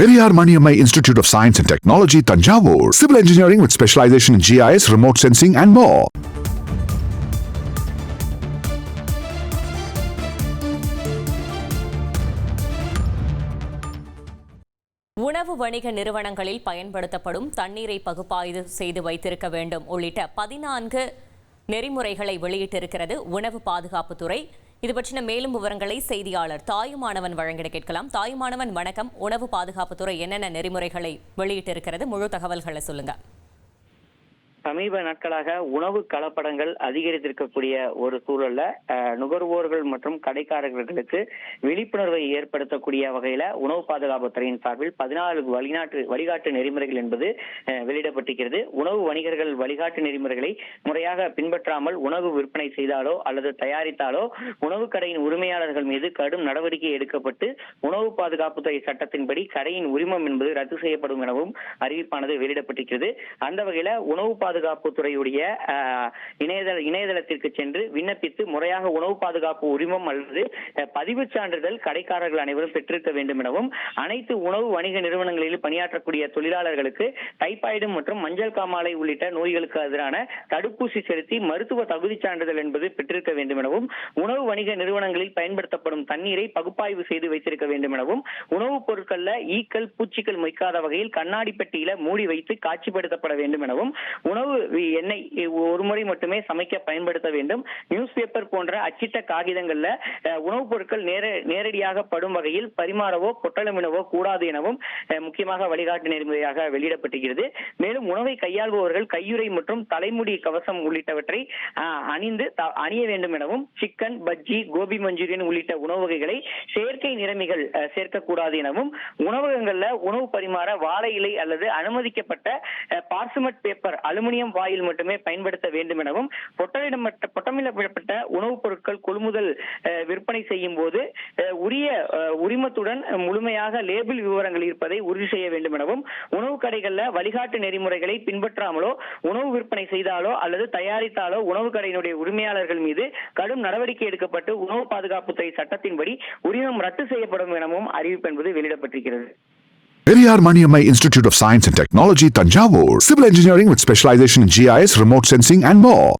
Periyar Maniammai Institute of Science and Technology, Tanjavur. Civil engineering with specialization in GIS, remote sensing and more. உணவு வணிக நிறுவனங்களில் பயன்படுத்தப்படும் தண்ணீரை பகுப்பாய்வு செய்து வைத்திருக்க வேண்டும் உள்ளிட்ட 14 நெறிமுறைகளை வெளியிட்டிருக்கிறது உணவு பாதுகாப்புத்துறை. இது பற்றின மேலும் விவரங்களை செய்தியாளர் தாயுமானவன் வழங்கிட கேட்கலாம். தாயுமானவன் வணக்கம். உணவு பாதுகாப்புத்துறை என்னென்ன நெறிமுறைகளை வெளியிட்டிருக்கிறது, முழு தகவல்களை சொல்லுங்க. சமீப நாட்களாக உணவு கலப்படங்கள் அதிகரித்திருக்கக்கூடிய ஒரு சூழல்ல நுகர்வோர்கள் மற்றும் கடைக்காரர்களுக்கு விழிப்புணர்வை ஏற்படுத்தக்கூடிய வகையில உணவு பாதுகாப்புத்துறையின் சார்பில் 14 வழிகாட்டு நெறிமுறைகள் என்பது வெளியிடப்பட்டிருக்கிறது. உணவு வணிகர்கள் வழிகாட்டு நெறிமுறைகளை முறையாக பின்பற்றாமல் உணவு விற்பனை செய்தாலோ அல்லது தயாரித்தாலோ உணவு கடையின் உரிமையாளர்கள் மீது கடும் நடவடிக்கை எடுக்கப்பட்டு உணவு பாதுகாப்புத்துறை சட்டத்தின்படி கடையின் உரிமம் என்பது ரத்து செய்யப்படும் எனவும் அறிவிப்பானது வெளியிடப்பட்டிருக்கிறது. அந்த வகையில உணவு பாதுகாப்புத்துறையுடைய இணையதளத்திற்கு சென்று விண்ணப்பித்து முறையாக உணவு பாதுகாப்பு உரிமம் அல்லது பதிவு சான்றிதழ் கடைக்காரர்கள் அனைவரும் பெற்றிருக்க வேண்டும் எனவும் அனைத்து உணவு வணிக நிறுவனங்களில் பணியாற்றக்கூடிய தொழிலாளர்களுக்கு டைபாய்டு மற்றும் மஞ்சள் காமாலை உள்ளிட்ட நோய்களுக்கு எதிரான தடுப்பூசி செலுத்தி மருத்துவ தகுதி சான்றிதழ் என்பது பெற்றிருக்க வேண்டும் எனவும் உணவு வணிக நிறுவனங்களில் பயன்படுத்தப்படும் தண்ணீரை பகுப்பாய்வு செய்து வைத்திருக்க வேண்டும் எனவும் உணவுப் பொருட்கள்ல ஈக்கள் பூச்சிகள் மொய்க்காத வகையில் கண்ணாடி பெட்டியில மூடி வைத்து காட்சிப்படுத்தப்பட வேண்டும் எனவும் உணவு எண்ணெய் ஒரு முறை மட்டுமே சமைக்க பயன்படுத்த வேண்டும். நியூஸ் பேப்பர் போன்ற அச்சிட்ட காகிதங்கள்ல உணவுப் பொருட்கள் நேரடியாக படும் வகையில் பரிமாறவோ பொட்டலமிடவோ கூடாது எனவும் முக்கியமாக வழிகாட்டு நெறிமுறையாக வெளியிடப்பட்டிருக்கிறது. மேலும் உணவை கையாள்பவர்கள் கையுறை மற்றும் தலைமுடி கவசம் உள்ளிட்டவற்றை அணிய வேண்டும் எனவும் சிக்கன், பஜ்ஜி, கோபி மஞ்சூரியன் உள்ளிட்ட உணவு வகைகளை செயற்கை நிறமிகள் சேர்க்கக்கூடாது எனவும் உணவகங்கள்ல உணவு பரிமாற வாழை இலை அல்லது அனுமதிக்கப்பட்ட பார்சுமெட் பேப்பர் அலுமினியம் வாயில் மட்டுமே பயன்படுத்த வேண்டும் எனவும் பொட்டமிடப்பட்ட உணவுப் பொருட்கள் கொள்முதல் விற்பனை செய்யும் போது உரிய உரிமத்துடன் முழுமையாக லேபிள் விவரங்கள் இருப்பதை உறுதி செய்ய வேண்டும் எனவும் உணவு கடைகள்ல வழிகாட்டு நெறிமுறைகளை பின்பற்றாமலோ உணவு விற்பனை செய்தாலோ அல்லது தயாரித்தாலோ உணவு கடையினுடைய உரிமையாளர்கள் மீது கடும் நடவடிக்கை எடுக்கப்பட்டு உணவு பாதுகாப்புத்துறை சட்டத்தின்படி உரிமம் ரத்து செய்யப்படும் எனவும் அறிவிப்பு என்பது வெளியிடப்பட்டிருக்கிறது. Periyar Maniammai Institute of Science and Technology, Tanjavur. Civil engineering with specialization in GIS, remote sensing and more.